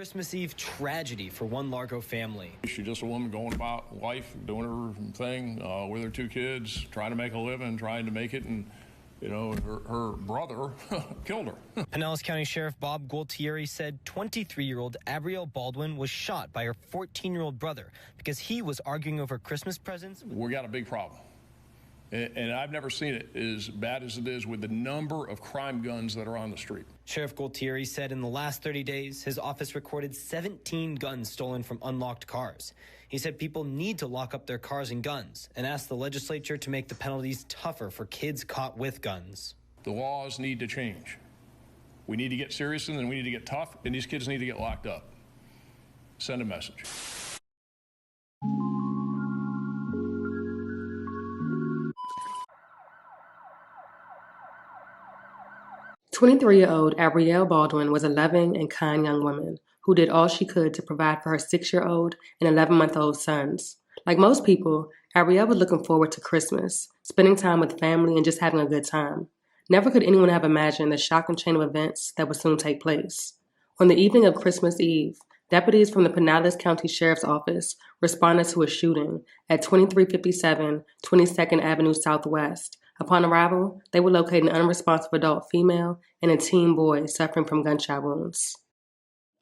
Christmas Eve tragedy for one Largo family. She's just a woman going about life, doing her thing with her 2 kids, trying to make a living, trying to make it, and you know, her brother killed her. Pinellas County Sheriff Bob Gualtieri said 23-year-old Abrielle Baldwin was shot by her 14-year-old brother because he was arguing over Christmas presents. We got a big problem. And I've never seen it as bad as it is with the number of crime guns that are on the street. Sheriff Gualtieri said in the last 30 days, his office recorded 17 guns stolen from unlocked cars. He said people need to lock up their cars and guns and asked the legislature to make the penalties tougher for kids caught with guns. The laws need to change. We need to get serious and then we need to get tough, and these kids need to get locked up. Send a message. 23-year-old Abrielle Baldwin was a loving and kind young woman who did all she could to provide for her 6-year-old and 11-month-old sons. Like most people, Abrielle was looking forward to Christmas, spending time with family and just having a good time. Never could anyone have imagined the shocking chain of events that would soon take place. On the evening of Christmas Eve, deputies from the Pinellas County Sheriff's Office responded to a shooting at 2357 22nd Avenue Southwest. Upon arrival, they would locate an unresponsive adult female and a teen boy suffering from gunshot wounds.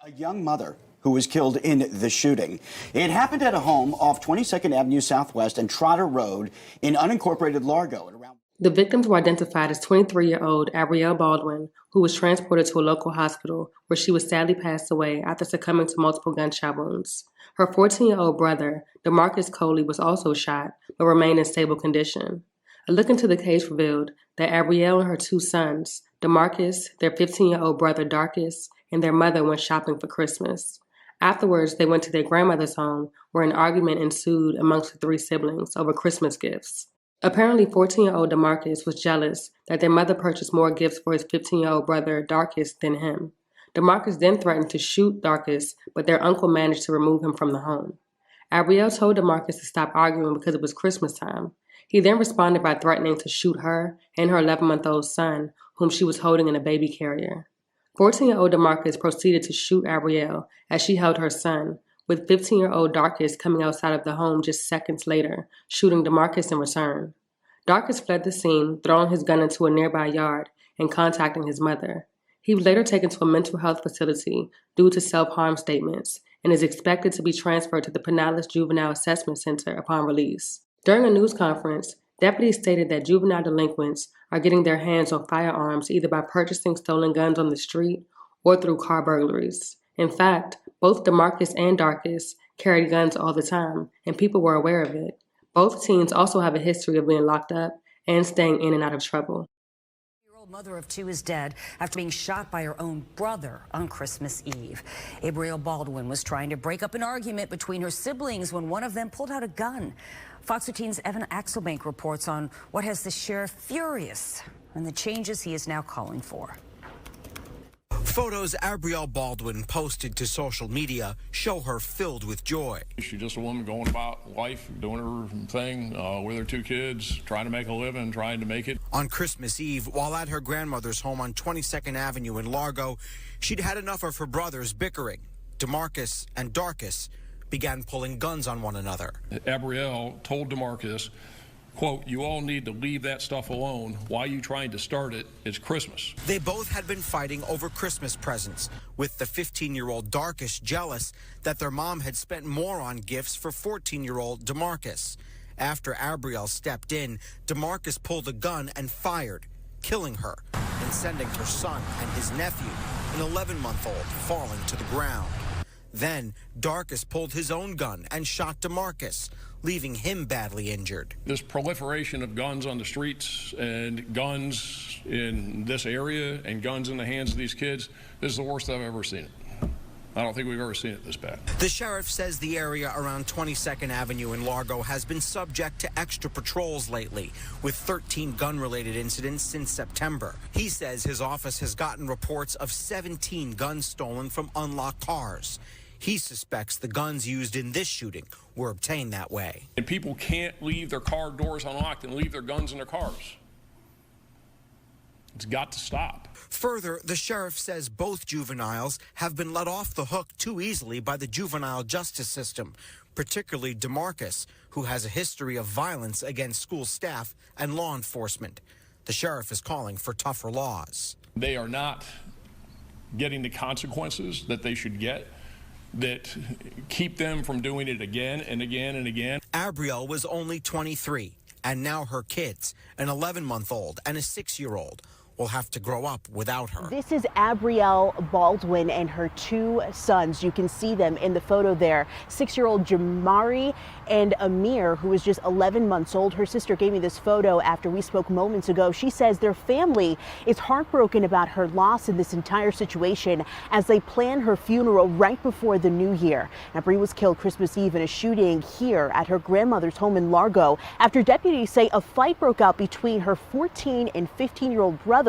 A young mother who was killed in the shooting. It happened at a home off 22nd Avenue Southwest and Trotter Road in unincorporated Largo. The victims were identified as 23-year-old Abrielle Baldwin, who was transported to a local hospital where she was sadly passed away after succumbing to multiple gunshot wounds. Her 14-year-old brother, DeMarcus Coley, was also shot but remained in stable condition. A look into the case revealed that Abrielle and her 2 sons, DeMarcus, their 15-year-old brother Darcus, and their mother went shopping for Christmas. Afterwards, they went to their grandmother's home where an argument ensued amongst the 3 siblings over Christmas gifts. Apparently, 14-year-old DeMarcus was jealous that their mother purchased more gifts for his 15-year-old brother Darcus than him. DeMarcus then threatened to shoot Darcus, but their uncle managed to remove him from the home. Abrielle told DeMarcus to stop arguing because it was Christmas time. He then responded by threatening to shoot her and her 11-month-old son, whom she was holding in a baby carrier. 14-year-old DeMarcus proceeded to shoot Abrielle as she held her son, with 15-year-old Darcus coming outside of the home just seconds later, shooting DeMarcus in return. Darcus fled the scene, throwing his gun into a nearby yard and contacting his mother. He was later taken to a mental health facility due to self-harm statements and is expected to be transferred to the Pinellas Juvenile Assessment Center upon release. During a news conference, deputies stated that juvenile delinquents are getting their hands on firearms either by purchasing stolen guns on the street or through car burglaries. In fact, both DeMarcus and Darcus carried guns all the time, and people were aware of it. Both teens also have a history of being locked up and staying in and out of trouble. Mother of 2 is dead after being shot by her own brother on Christmas Eve. Abrielle Baldwin was trying to break up an argument between her siblings when one of them pulled out a gun. Fox 13's Evan Axelbank reports on what has the sheriff furious and the changes he is now calling for. Photos Abrielle Baldwin posted to social media show her filled with joy. She's just a woman going about life, doing her thing with her 2 kids, trying to make a living, trying to make it. On Christmas Eve, while at her grandmother's home on 22nd Avenue in Largo, she'd had enough of her brothers bickering. DeMarcus and Darcus began pulling guns on one another. Abrielle told DeMarcus, quote, "You all need to leave that stuff alone. Why are you trying to start it? It's Christmas." They both had been fighting over Christmas presents, with the 15-year-old Darcus jealous that their mom had spent more on gifts for 14-year-old DeMarcus. After Abrielle stepped in, DeMarcus pulled a gun and fired, killing her and sending her son and his nephew, an 11-month-old, falling to the ground. Then Darcus pulled his own gun and shot DeMarcus, leaving him badly injured. This proliferation of guns on the streets and guns in this area and guns in the hands of these kids, this is the worst I've ever seen it. I don't think we've ever seen it this bad. The sheriff says the area around 22nd Avenue in Largo has been subject to extra patrols lately, with 13 gun-related incidents since September. He says his office has gotten reports of 17 guns stolen from unlocked cars. He suspects the guns used in this shooting were obtained that way. And people can't leave their car doors unlocked and leave their guns in their cars. It's got to stop. Further, the sheriff says both juveniles have been let off the hook too easily by the juvenile justice system, particularly DeMarcus, who has a history of violence against school staff and law enforcement. The sheriff is calling for tougher laws. They are not getting the consequences that they should get that keep them from doing it again and again and again. Abrielle was only 23, and now her kids, an 11-month-old and a 6-year-old, will have to grow up without her. This is Abrielle Baldwin and her two sons. You can see them in the photo there. 6-year-old Jamari and Amir, who is just 11 months old. Her sister gave me this photo after we spoke moments ago. She says their family is heartbroken about her loss in this entire situation as they plan her funeral right before the new year. Now, Bree was killed Christmas Eve in a shooting here at her grandmother's home in Largo after deputies say a fight broke out between her 14 and 15-year-old brothers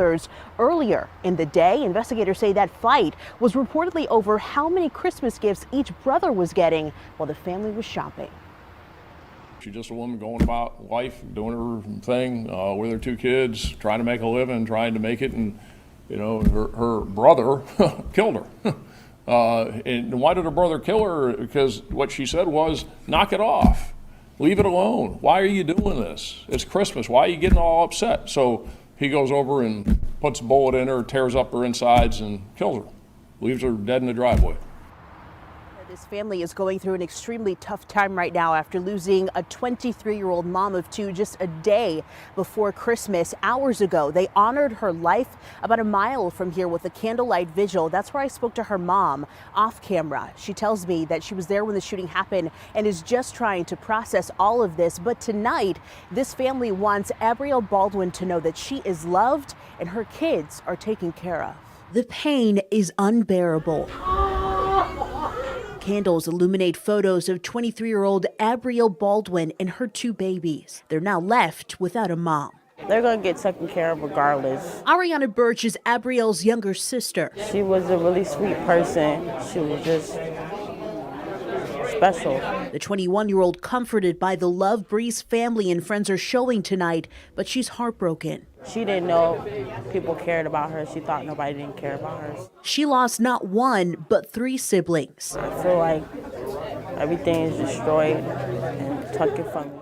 earlier in the day. Investigators say that fight was reportedly over how many Christmas gifts each brother was getting while the family was shopping. She's just a woman going about life, doing her thing with her two kids, trying to make a living, trying to make it, and her brother killed her. And why did her brother kill her? Because what she said was, knock it off, leave it alone. Why are you doing this? It's Christmas. Why are you getting all upset? So he goes over and puts a bullet in her, tears up her insides, and kills her. Leaves her dead in the driveway. This family is going through an extremely tough time right now after losing a 23-year-old mom of two just a day before Christmas. Hours ago, they honored her life about a mile from here with a candlelight vigil. That's where I spoke to her mom off camera. She tells me that she was there when the shooting happened and is just trying to process all of this. But tonight, this family wants Abrielle Baldwin to know that she is loved and her kids are taken care of. The pain is unbearable. Candles illuminate photos of 23-year-old Abrielle Baldwin and her two babies. They're now left without a mom. They're going to get taken care of regardless. Ariana Birch is Abrielle's younger sister. She was a really sweet person. She was just special. The 21-year-old comforted by the love Bree's family and friends are showing tonight, but she's heartbroken. She didn't know people cared about her. She thought nobody didn't care about her. She lost not one, but 3 siblings. I feel like everything is destroyed and taken from me.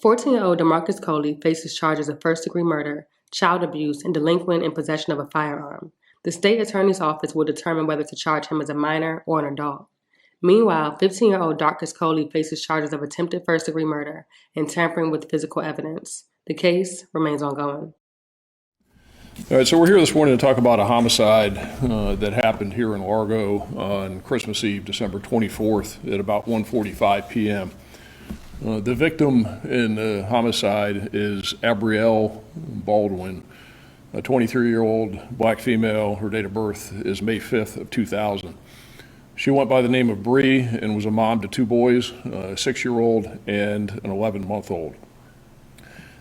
14-year-old DeMarcus Coley faces charges of first-degree murder, child abuse, and delinquent in possession of a firearm. The state attorney's office will determine whether to charge him as a minor or an adult. Meanwhile, 15-year-old Darcus Coley faces charges of attempted first-degree murder and tampering with physical evidence. The case remains ongoing. All right, so we're here this morning to talk about a homicide that happened here in Largo on Christmas Eve, December 24th at about 1:45 p.m. The victim in the homicide is Abrielle Baldwin, a 23-year-old black female. Her date of birth is May 5th of 2000. She went by the name of Bree and was a mom to 2 boys, a 6-year-old and an 11-month-old.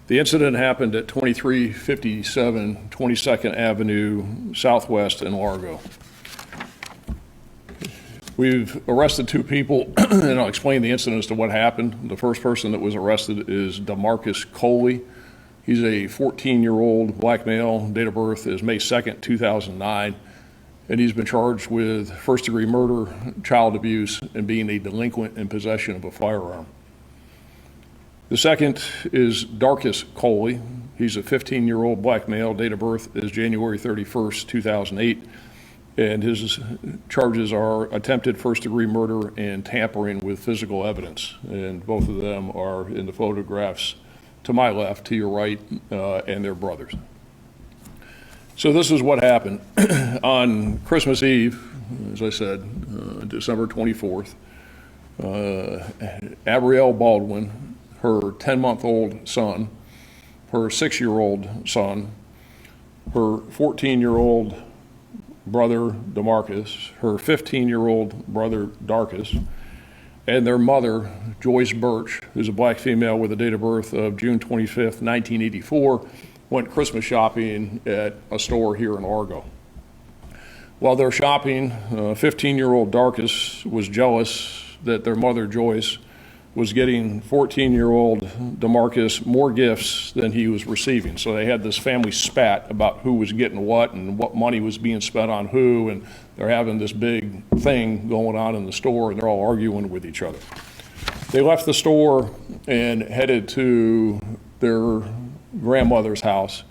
The incident happened at 2357 22nd Avenue Southwest in Largo. We've arrested 2 people, and I'll explain the incident as to what happened. The first person that was arrested is DeMarcus Coley. He's a 14-year-old black male. Date of birth is May 2nd, 2009. And he's been charged with first-degree murder, child abuse, and being a delinquent in possession of a firearm. The second is Darcus Coley. He's a 15-year-old black male. Date of birth is January 31st, 2008. And his charges are attempted first-degree murder and tampering with physical evidence. And both of them are in the photographs to my left, to your right, and they're brothers. So this is what happened. On Christmas Eve, as I said, December 24th, Abrielle Baldwin, her 10-month-old son, her 6-year-old son, her 14-year-old brother DeMarcus, her 15-year-old brother Darcus, and their mother, Joyce Birch, who's a black female with a date of birth of June 25th, 1984, went Christmas shopping at a store here in Largo. While they're shopping, 15-year-old Darcus was jealous that their mother, Joyce, was getting 14-year-old DeMarcus more gifts than he was receiving. So they had this family spat about who was getting what and what money was being spent on who, and they're having this big thing going on in the store, and they're all arguing with each other. They left the store and headed to their grandmother's house,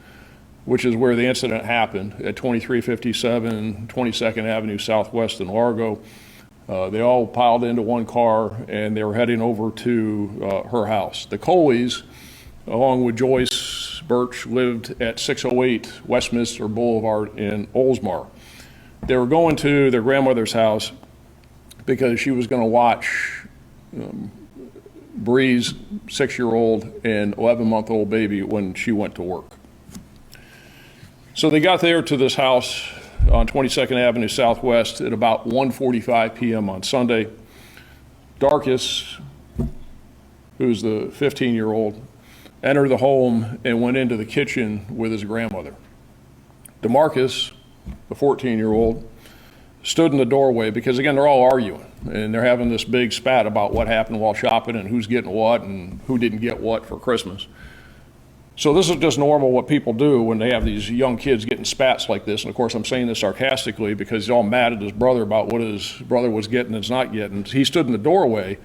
which is where the incident happened, at 2357 22nd Avenue Southwest in Largo. They all piled into one car, and they were heading over to her house. The Coleys, along with Joyce Birch, lived at 608 Westminster Boulevard in Oldsmar. They were going to their grandmother's house because she was going to watch Bree's 6-year-old and 11-month-old baby when she went to work. So they got there to this house on 22nd Avenue Southwest at about 1:45 p.m. on Sunday. Darkus, who's the 15-year-old, entered the home and went into the kitchen with his grandmother. DeMarcus, the 14-year-old, stood in the doorway because, again, they're all arguing, and they're having this big spat about what happened while shopping and who's getting what and who didn't get what for Christmas. So this is just normal what people do when they have these young kids getting spats like this. And of course, I'm saying this sarcastically because he's all mad at his brother about what his brother was getting and is not getting. He stood in the doorway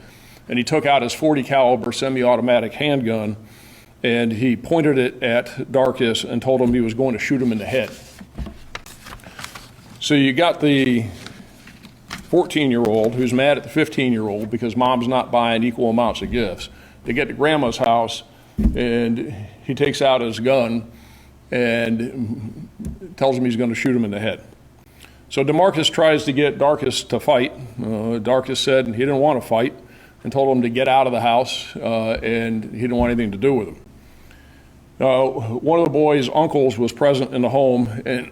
and he took out his .40 caliber semi-automatic handgun and he pointed it at Darkus and told him he was going to shoot him in the head. So you got the 14-year-old who's mad at the 15-year-old because mom's not buying equal amounts of gifts. They get to grandma's house and he takes out his gun and tells him he's going to shoot him in the head. So DeMarcus tries to get Darkus to fight. Darkus said he didn't want to fight and told him to get out of the house and he didn't want anything to do with him. One of the boy's uncles was present in the home and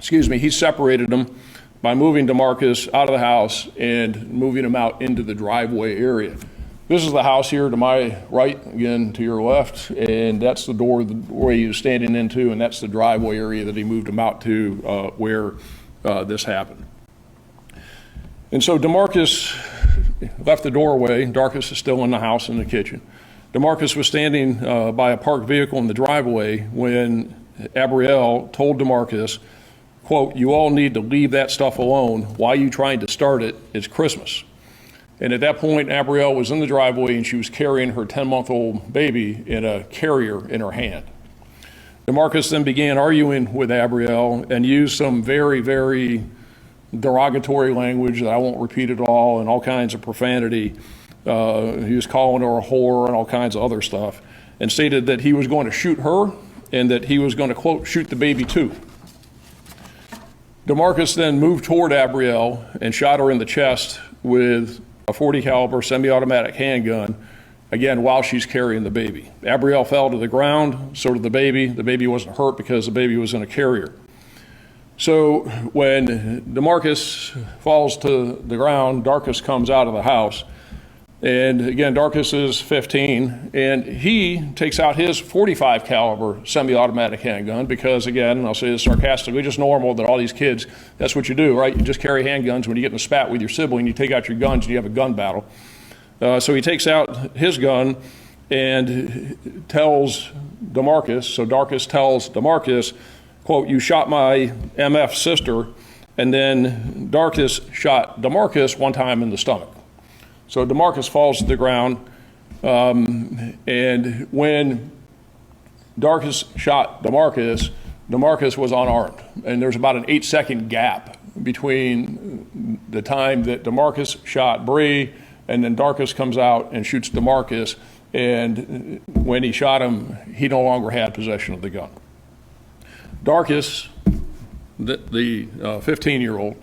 he separated them by moving DeMarcus out of the house and moving him out into the driveway area. This is the house here to my right, again to your left, and that's the door where he was standing into, and that's the driveway area that he moved him out to where this happened. And so DeMarcus left the doorway. Darkus is still in the house in the kitchen. DeMarcus was standing by a parked vehicle in the driveway when Abrielle told DeMarcus, quote, "You all need to leave that stuff alone. Why are you trying to start it? It's Christmas." And at that point, Abrielle was in the driveway and she was carrying her 10-month-old baby in a carrier in her hand. DeMarcus then began arguing with Abrielle and used some very, very derogatory language that I won't repeat at all, and all kinds of profanity. He was calling her a whore and all kinds of other stuff, and stated that he was going to shoot her and that he was going to, quote, shoot the baby too. DeMarcus then moved toward Abrielle and shot her in the chest with a .40 caliber semi-automatic handgun, again, while she's carrying the baby. Abrielle fell to the ground, so did the baby. The baby wasn't hurt because the baby was in a carrier. So when DeMarcus falls to the ground, Darkus comes out of the house. And again, Darkus is 15, and he takes out his .45 caliber semi-automatic handgun because, again, and I'll say this sarcastically, just normal that all these kids, that's what you do, right? You just carry handguns. When you get in a spat with your sibling, you take out your guns and you have a gun battle. So he takes out his gun and tells DeMarcus, so Darkus tells DeMarcus, quote, "You shot my MF sister," and then Darkus shot DeMarcus one time in the stomach. So DeMarcus falls to the ground, and when Darkus shot DeMarcus, DeMarcus was unarmed. And there's about an 8-second gap between the time that DeMarcus shot Bree and then Darkus comes out and shoots DeMarcus. And when he shot him, he no longer had possession of the gun. Darkus, the 15-year-old,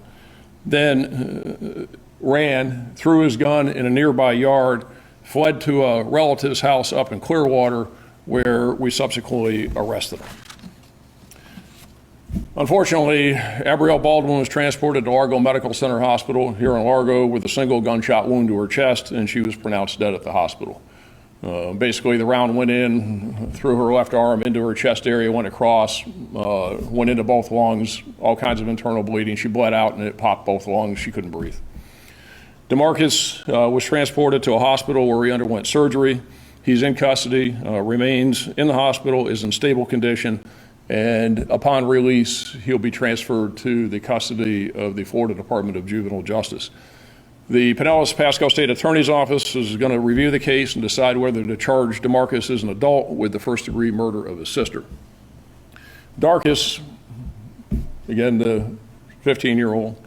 then ran, threw his gun in a nearby yard, fled to a relative's house up in Clearwater, where we subsequently arrested him. Unfortunately, Abrielle Baldwin was transported to Largo Medical Center Hospital here in Largo with a single gunshot wound to her chest, and she was pronounced dead at the hospital. Basically, the round went in through her left arm into her chest area, went across, went into both lungs, all kinds of internal bleeding. She bled out and it popped both lungs. She couldn't breathe. DeMarcus was transported to a hospital where he underwent surgery. He's in custody, remains in the hospital, is in stable condition, and upon release, he'll be transferred to the custody of the Florida Department of Juvenile Justice. The Pinellas Pasco State Attorney's Office is going to review the case and decide whether to charge DeMarcus as an adult with the first-degree murder of his sister. Darkus, again, the 15-year-old,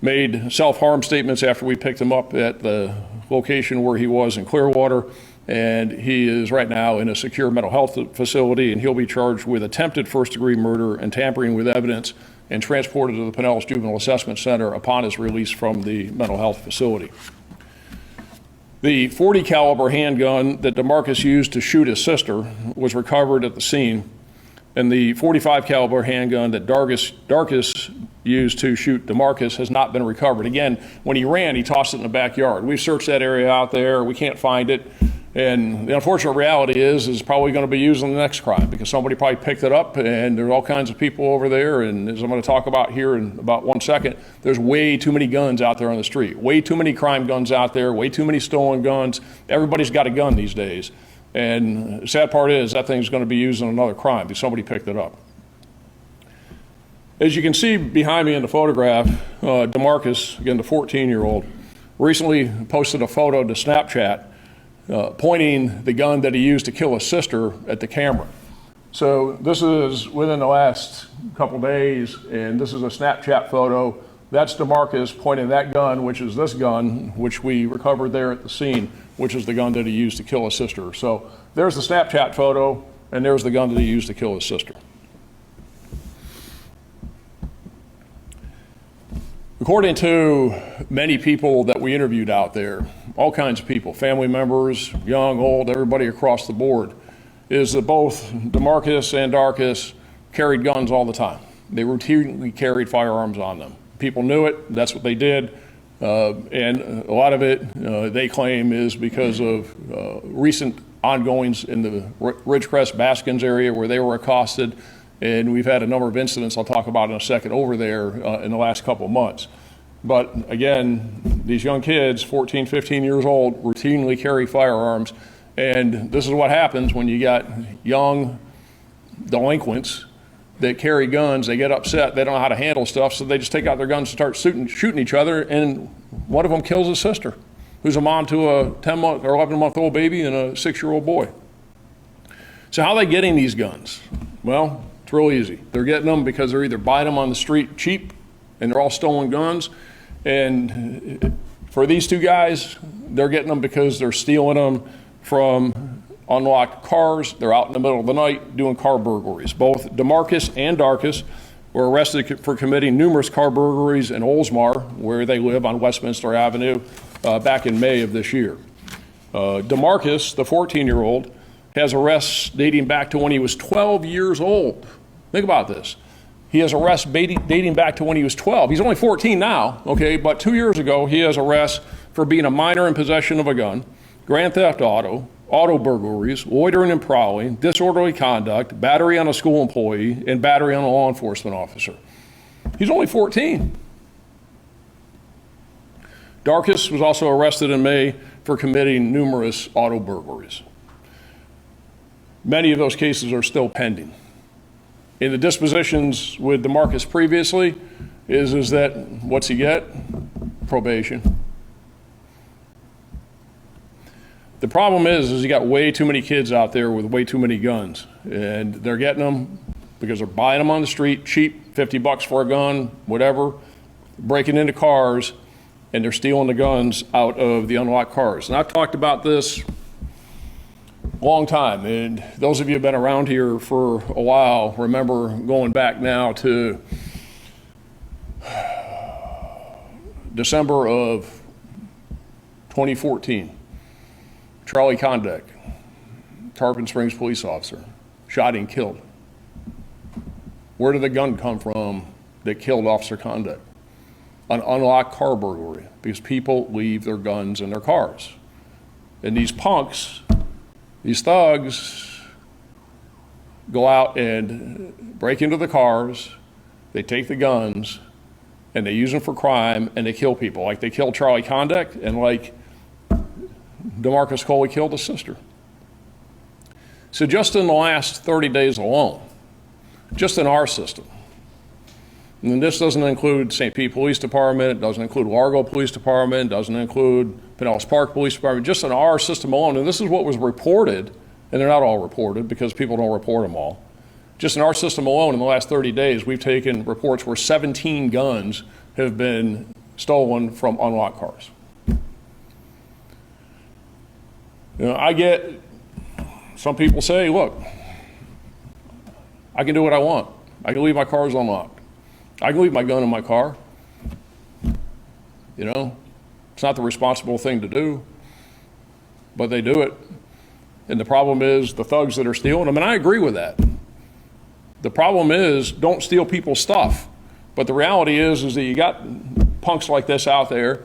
made self-harm statements after we picked him up at the location where he was in Clearwater, and he is right now in a secure mental health facility, and he'll be charged with attempted first-degree murder and tampering with evidence and transported to the Pinellas Juvenile Assessment Center upon his release from the mental health facility. The .40 caliber handgun that DeMarcus used to shoot his sister was recovered at the scene, and the .45 caliber handgun that Darkus used to shoot DeMarcus has not been recovered. Again, when he ran, he tossed it in the backyard. We've searched that area out there. We can't find it. And the unfortunate reality is probably going to be used in the next crime because somebody probably picked it up, and there's all kinds of people over there. And as I'm going to talk about here in about 1 second, there's way too many guns out there on the street, way too many crime guns out there, way too many stolen guns. Everybody's got a gun these days. And the sad part is that thing's going to be used in another crime because somebody picked it up. As you can see behind me in the photograph, DeMarcus, again the 14-year-old, recently posted a photo to Snapchat pointing the gun that he used to kill his sister at the camera. So this is within the last couple days, and this is a Snapchat photo. That's DeMarcus pointing that gun, which is this gun, which we recovered there at the scene, which is the gun that he used to kill his sister. So there's the Snapchat photo, and there's the gun that he used to kill his sister. According to many people that we interviewed out there, all kinds of people, family members, young, old, everybody across the board, is that both DeMarcus and Darkus carried guns all the time. They routinely carried firearms on them. People knew it, that's what they did, and a lot of it, they claim, is because of recent ongoings in the Ridgecrest Baskins area where they were accosted. And we've had a number of incidents I'll talk about in a second over there in the last couple of months. But again, these young kids, 14, 15 years old, routinely carry firearms. And this is what happens when you got young delinquents that carry guns. They get upset, they don't know how to handle stuff, so they just take out their guns and start shooting each other. And one of them kills his sister, who's a mom to a 10-month or 11-month-old baby and a 6-year-old boy. So how are they getting these guns? Well, it's real easy. They're getting them because they're either buying them on the street cheap, and they're all stolen guns. And for these two guys, they're getting them because they're stealing them from unlocked cars. They're out in the middle of the night doing car burglaries. Both DeMarcus and Darkus were arrested for committing numerous car burglaries in Oldsmar, where they live on Westminster Avenue, back in May of this year. DeMarcus, the 14-year-old, has arrests dating back to when he was 12 years old. Think about this. He has arrests dating back to when he was 12. He's only 14 now, okay, but 2 years ago he has arrests for being a minor in possession of a gun, grand theft auto burglaries, loitering and prowling, disorderly conduct, battery on a school employee, and battery on a law enforcement officer. He's only 14. Darkus was also arrested in May for committing numerous auto burglaries. Many of those cases are still pending. In the dispositions with DeMarcus previously is that, what's he get? Probation. The problem is you got way too many kids out there with way too many guns, and they're getting them because they're buying them on the street, cheap, $50 for a gun, whatever, breaking into cars, and they're stealing the guns out of the unlocked cars. And I've talked about this long time, and those of you who have been around here for a while remember going back now to December of 2014. Charlie Condek, Tarpon Springs police officer, shot and killed. Where did the gun come from that killed Officer Condek? An unlocked car burglary, because people leave their guns in their cars. And these punks, these thugs, go out and break into the cars, they take the guns, and they use them for crime, and they kill people, like they killed Charlie Conduct, and like DeMarcus Coley killed his sister. So just in the last 30 days alone, just in our system, and this doesn't include St. Pete Police Department, it doesn't include Largo Police Department, it doesn't include Pinellas Park Police Department, just in our system alone, and this is what was reported, and they're not all reported because people don't report them all. Just in our system alone in the last 30 days, we've taken reports where 17 guns have been stolen from unlocked cars. I get some people say, look, I can do what I want. I can leave my cars unlocked. I can leave my gun in my car. It's not the responsible thing to do, but they do it. And the problem is the thugs that are stealing them, and I agree with that. The problem is don't steal people's stuff. But the reality is that you got punks like this out there,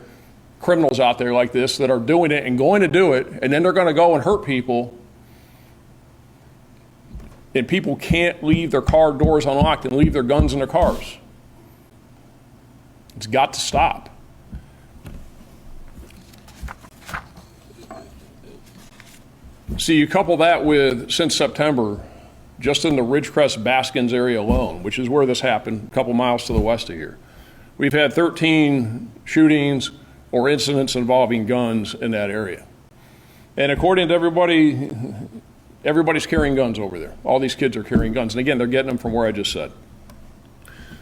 criminals out there like this that are doing it and going to do it, and then they're going to go and hurt people. And people can't leave their car doors unlocked and leave their guns in their cars. It's got to stop. See, you couple that with, since September, just in the Ridgecrest Baskins area alone, which is where this happened, a couple miles to the west of here, we've had 13 shootings or incidents involving guns in that area. And according to everybody, everybody's carrying guns over there. All these kids are carrying guns. And again, they're getting them from where I just said.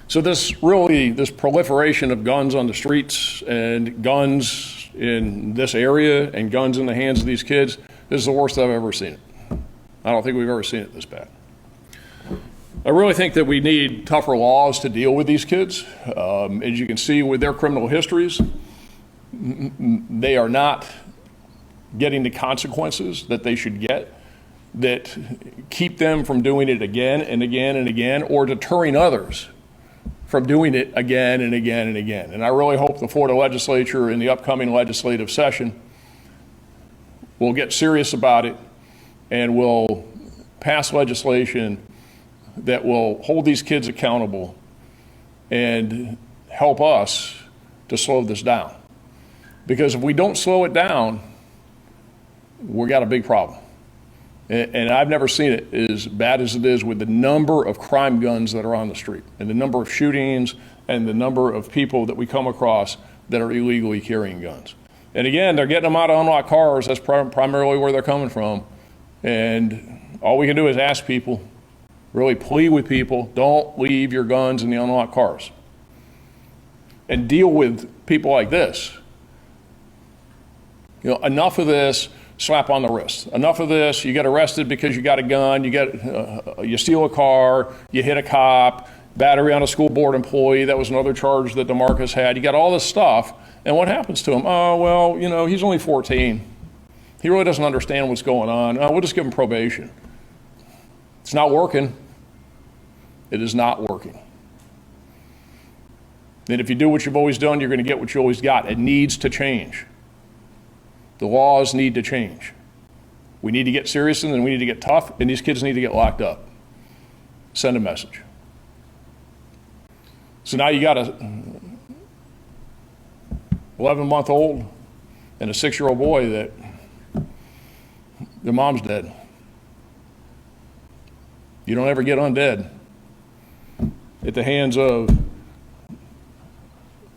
So this proliferation of guns on the streets and guns in this area and guns in the hands of these kids, this is the worst I've ever seen it. I don't think we've ever seen it this bad. I really think that we need tougher laws to deal with these kids. As you can see with their criminal histories, they are not getting the consequences that they should get that keep them from doing it again and again and again, or deterring others from doing it again and again and again. And I really hope the Florida legislature in the upcoming legislative session will get serious about it and will pass legislation that will hold these kids accountable and help us to slow this down. Because if we don't slow it down, we got a big problem. And I've never seen it as bad as it is with the number of crime guns that are on the street and the number of shootings and the number of people that we come across that are illegally carrying guns. And again, they're getting them out of unlocked cars. That's primarily where they're coming from. And all we can do is ask people, really plead with people, don't leave your guns in the unlocked cars. And deal with people like this. Enough of this slap on the wrist. Enough of this, you get arrested because you got a gun, you steal a car, you hit a cop, battery on a school board employee, that was another charge that DeMarcus had. You got all this stuff, and what happens to him? Oh, well, he's only 14. He really doesn't understand what's going on. We'll just give him probation. It's not working. It is not working. And if you do what you've always done, you're going to get what you always got. It needs to change. The laws need to change. We need to get serious, and then we need to get tough, and these kids need to get locked up. Send a message. So now you got a 11-month-old and a 6-year-old boy that their mom's dead. You don't ever get undead at the hands of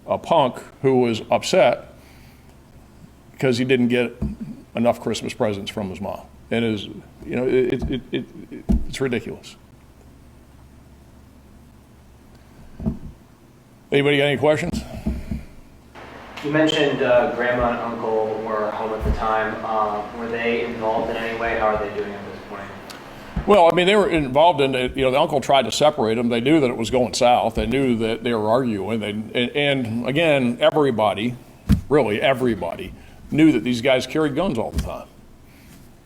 a punk who was upset because he didn't get enough Christmas presents from his mom. And it's ridiculous. Anybody got any questions? You mentioned grandma and uncle were home at the time. Were they involved in any way? How are they doing at this point? Well, they were involved in it. The uncle tried to separate them. They knew that it was going south. They knew that they were arguing. And again, everybody, really everybody, knew that these guys carried guns all the time.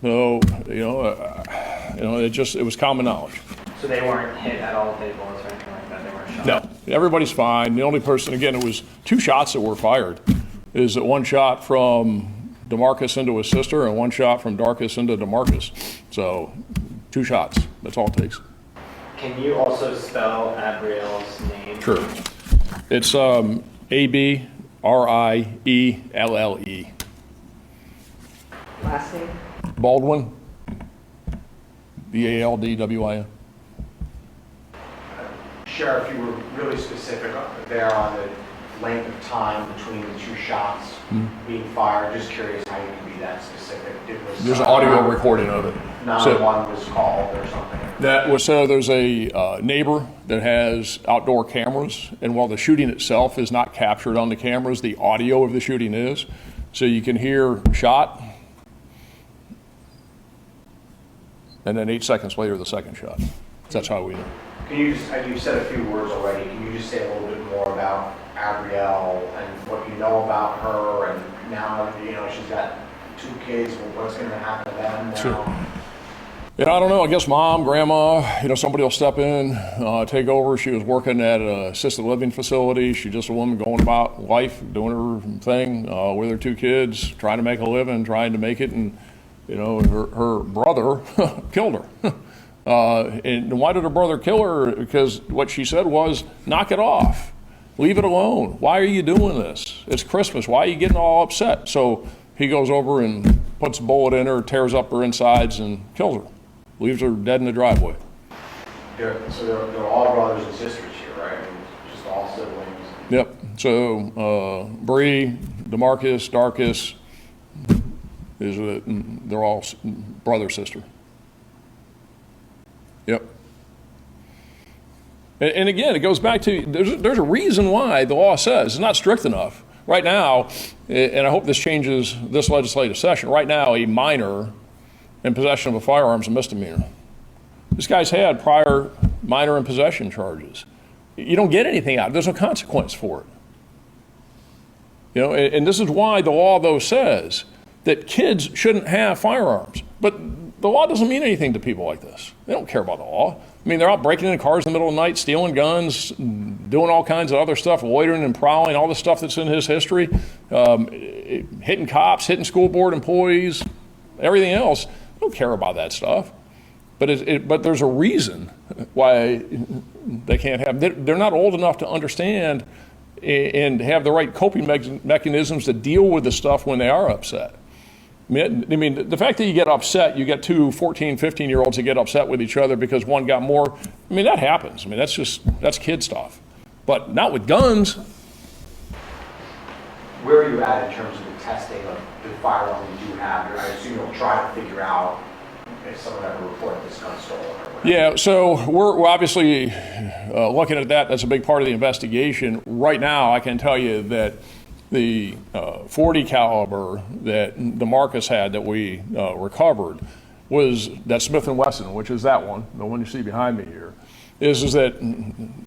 So, it was common knowledge. So they weren't hit at all with bullets or anything like that? They weren't shot? No, everybody's fine. The only person, again, it was 2 shots that were fired. Is that one shot from DeMarcus into his sister and one shot from Darkus into DeMarcus. So 2 shots, that's all it takes. Can you also spell Abrielle's name? Sure. It's Abrielle. Last name? Baldwin. Baldwin. Sheriff, you were really specific there on the length of time between the two shots being fired. Just curious how you can be that specific. There's an audio recording of it. 911 was called or something. There's a neighbor that has outdoor cameras, and while the shooting itself is not captured on the cameras, the audio of the shooting is. So you can hear shot, and then 8 seconds later, the second shot. That's how we know. Can you just, you said a few words already, can you just say a little bit more about Abrielle and what you know about her, and now, she's got 2 kids, what's going to happen to them now? Sure. Yeah, I don't know. I guess mom, grandma, somebody will step in, take over. She was working at an assisted living facility. She's just a woman going about life, doing her thing with her 2 kids, trying to make a living, trying to make it, and her brother killed her. And why did her brother kill her? Because what she said was, knock it off. Leave it alone. Why are you doing this? It's Christmas. Why are you getting all upset? So he goes over and puts a bullet in her, tears up her insides, and kills her. Leaves her dead in the driveway. So they're all brothers and sisters here, right? Just all siblings. Yep. So Bree, DeMarcus, Darkus, they're all brother, sister. Yep. And again, it goes back to, there's a reason why the law says it's not strict enough. Right now, and I hope this changes this legislative session, right now a minor in possession of a firearm is a misdemeanor. This guy's had prior minor in possession charges. You don't get anything out of it. There's no consequence for it. And this is why the law, though, says that kids shouldn't have firearms. But the law doesn't mean anything to people like this. They don't care about the law. I mean, they're out breaking into cars in the middle of the night, stealing guns, doing all kinds of other stuff, loitering and prowling, all the stuff that's in his history, hitting cops, hitting school board employees, everything else. They don't care about that stuff. But there's a reason why they can't have. They're not old enough to understand and have the right coping mechanisms to deal with the stuff when they are upset. I mean, the fact that you get upset, you get 2 14, 15-year-olds that get upset with each other because one got more, I mean, that happens. I mean, that's kid stuff. But not with guns. Where are you at in terms of the testing of the firearm you do have? I assume you'll try to figure out if someone ever reported this gun stolen or whatever. Yeah, so we're obviously looking at that. That's a big part of the investigation. Right now, I can tell you that the .40 caliber that DeMarcus had that we recovered was that Smith & Wesson, which is that one, the one you see behind me here, is that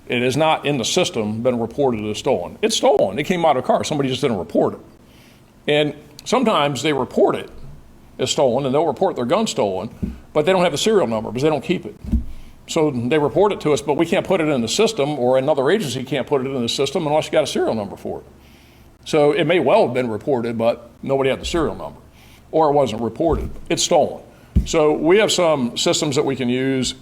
it is not in the system been reported as stolen. It's stolen. It came out of a car. Somebody just didn't report it. And sometimes they report it as stolen, and they'll report their gun stolen, but they don't have the serial number because they don't keep it. So they report it to us, but we can't put it in the system, or another agency can't put it in the system unless you got a serial number for it. So it may well have been reported, but nobody had the serial number, or it wasn't reported. It's stolen. So we have some systems that we can use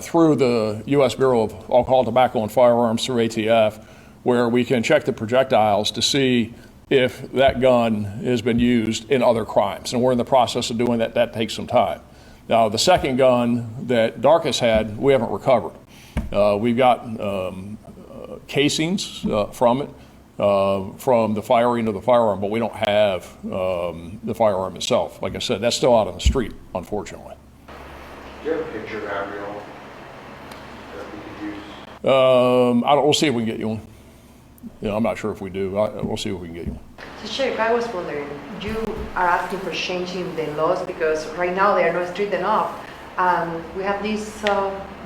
through the U.S. Bureau of Alcohol, Tobacco, and Firearms, through ATF, where we can check the projectiles to see if that gun has been used in other crimes. And we're in the process of doing that. That takes some time. Now, the second gun that Darkus had, we haven't recovered. We've got casings from it, from the firing of the firearm, but we don't have the firearm itself. Like I said, that's still out on the street, unfortunately. Do you have a picture of Abrielle that we could use? We'll see if we can get you one. I'm not sure if we do. We'll see if we can get you one. So, Sheriff, I was wondering, you are asking for changing the laws because right now they are not strict enough. We have this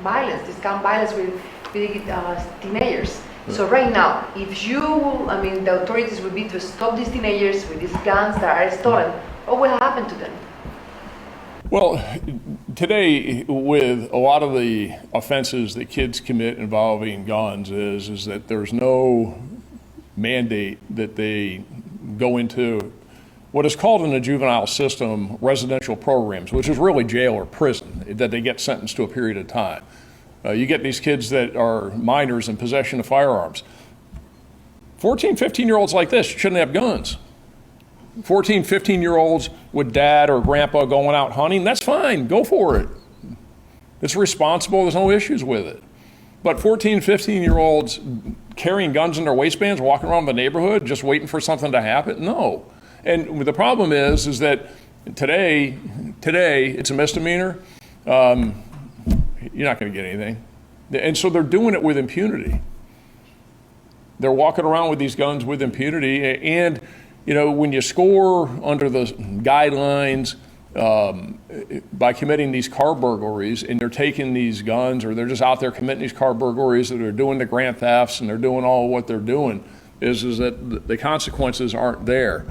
violence, this gun violence with teenagers. So right now, if the authorities would be to stop these teenagers with these guns that are stolen, what will happen to them? Well, today, with a lot of the offenses that kids commit involving guns is that there's no mandate that they go into what is called in the juvenile system residential programs, which is really jail or prison, that they get sentenced to a period of time. You get these kids that are minors in possession of firearms. 14, 15-year-olds like this shouldn't have guns. 14, 15-year-olds with dad or grandpa going out hunting, that's fine, go for it. It's responsible, there's no issues with it. But 14, 15-year-olds carrying guns in their waistbands, walking around the neighborhood, just waiting for something to happen, no. And the problem is that today it's a misdemeanor. You're not going to get anything. And so they're doing it with impunity. They're walking around with these guns with impunity. And, when you score under the guidelines by committing these car burglaries, and they're taking these guns, or they're just out there committing these car burglaries, that they're doing the grand thefts, and they're doing all what they're doing, is that the consequences aren't there.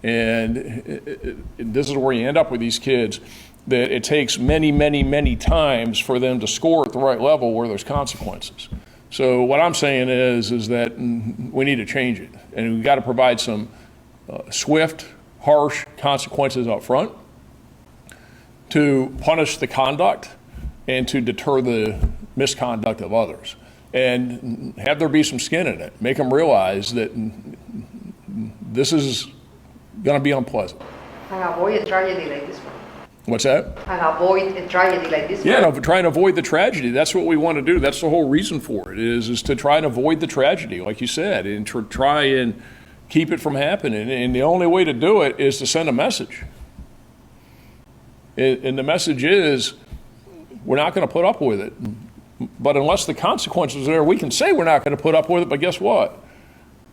And this is where you end up with these kids, that it takes many, many, many times for them to score at the right level where there's consequences. So what I'm saying is that we need to change it, and we've got to provide some swift, harsh consequences up front to punish the conduct and to deter the misconduct of others, and have there be some skin in it. Make them realize that this is going to be unpleasant. And avoid a tragedy like this one. What's that? And avoid a tragedy like this one. Yeah, no, try and avoid the tragedy. That's what we want to do. That's the whole reason for it, is to try and avoid the tragedy, like you said, and try and keep it from happening. And the only way to do it is to send a message. And the message is, we're not going to put up with it. But unless the consequences are there, we can say we're not going to put up with it, but guess what?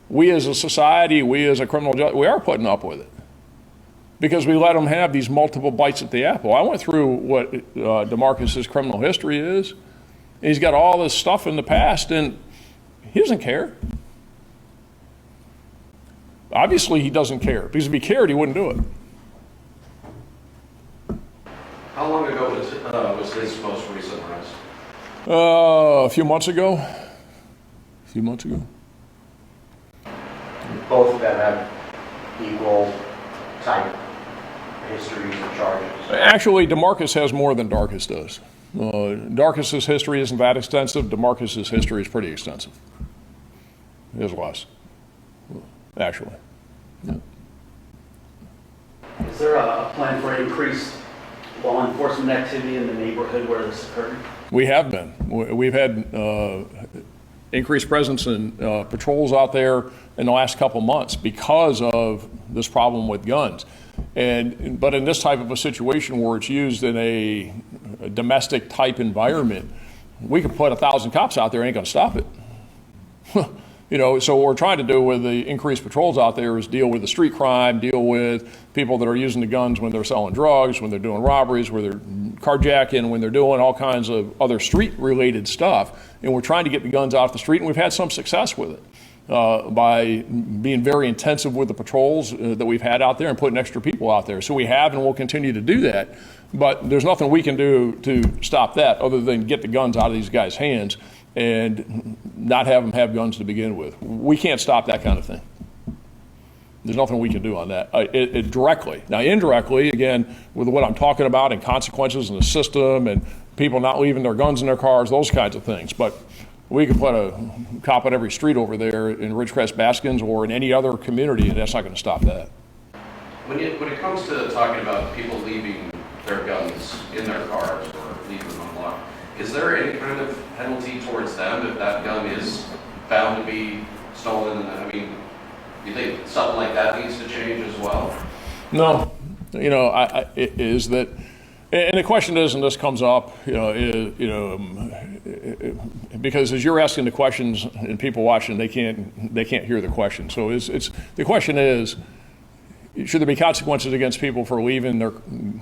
We as a society, we as a criminal justice, we are putting up with it, because we let them have these multiple bites at the apple. I went through what DeMarcus's criminal history is, and he's got all this stuff in the past, and he doesn't care. Obviously, he doesn't care, because if he cared, he wouldn't do it. How long ago was his most recent arrest? A few months ago. Both of them have equal type histories and charges. Actually, DeMarcus has more than Darkus does. Darkus's history isn't that extensive. DeMarcus's history is pretty extensive. It is less, actually. Yeah. Is there a plan for increased law enforcement activity in the neighborhood where this occurred? We have been. We've had increased presence and patrols out there in the last couple months because of this problem with guns. But in this type of a situation where it's used in a domestic type environment, we could put 1,000 cops out there, ain't gonna stop it. So what we're trying to do with the increased patrols out there is deal with the street crime, deal with people that are using the guns when they're selling drugs, when they're doing robberies, when they're carjacking, when they're doing all kinds of other street-related stuff. And we're trying to get the guns off the street, and we've had some success with it by being very intensive with the patrols that we've had out there and putting extra people out there. So we have and will continue to do that. But there's nothing we can do to stop that other than get the guns out of these guys' hands and not have them have guns to begin with. We can't stop that kind of thing. There's nothing we can do on that directly. Now, indirectly, again, with what I'm talking about and consequences in the system and people not leaving their guns in their cars, those kinds of things. But we could put a cop on every street over there in Ridgecrest Baskins or in any other community, and that's not going to stop that. When it comes to talking about people leaving their guns in their cars or leaving them unlocked, is there any kind of penalty towards them if that gun is found to be stolen? I mean, do you think something like that needs to change as well? No, it is that, and the question is, and this comes up, because as you're asking the questions and people watching, they can't hear the question. So it's the question is, should there be consequences against people for leaving their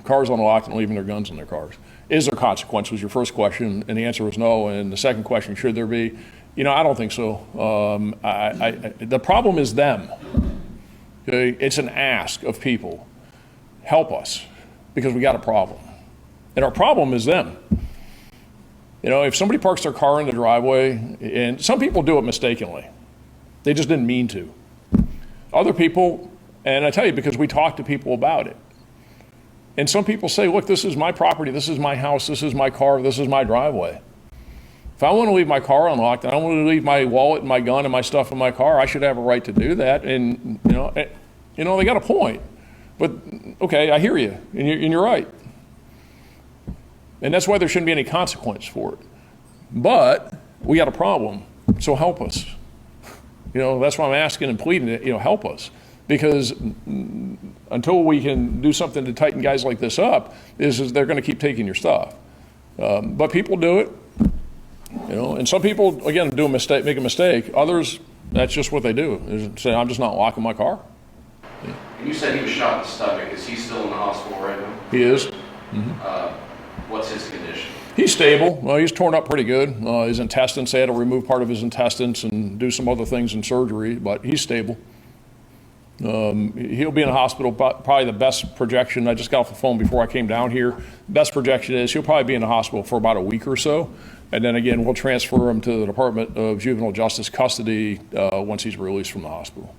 cars unlocked and leaving their guns in their cars? Is there consequence was your first question, and the answer was no. And the second question, should there be? I don't think so. The problem is them. Okay? It's an ask of people. Help us, because we got a problem. And our problem is them. If somebody parks their car in the driveway, and some people do it mistakenly. They just didn't mean to. Other people, and I tell you because we talk to people about it. And some people say, look, this is my property, this is my house, this is my car, this is my driveway. If If I want to leave my car unlocked and I want to leave my wallet and my gun and my stuff in my car, I should have a right to do that. And, they got a point. But, okay, I hear you, and you're right. And that's why there shouldn't be any consequence for it. But we got a problem, so help us. That's why I'm asking and pleading, help us. Because until we can do something to tighten guys like this up, is they're going to keep taking your stuff. But people do it, and some people, again, make a mistake. Others, that's just what they do, is say, I'm just not locking my car. Yeah. And you said he was shot in the stomach. Is he still in the hospital right now? He is. What's his condition? He's stable. Well, he's torn up pretty good. His intestines, they had to remove part of his intestines and do some other things in surgery, but he's stable. He'll be in the hospital, probably the best projection. I just got off the phone before I came down here. Best projection is he'll probably be in the hospital for about a week or so. And then again, we'll transfer him to the Department of Juvenile Justice custody once he's released from the hospital.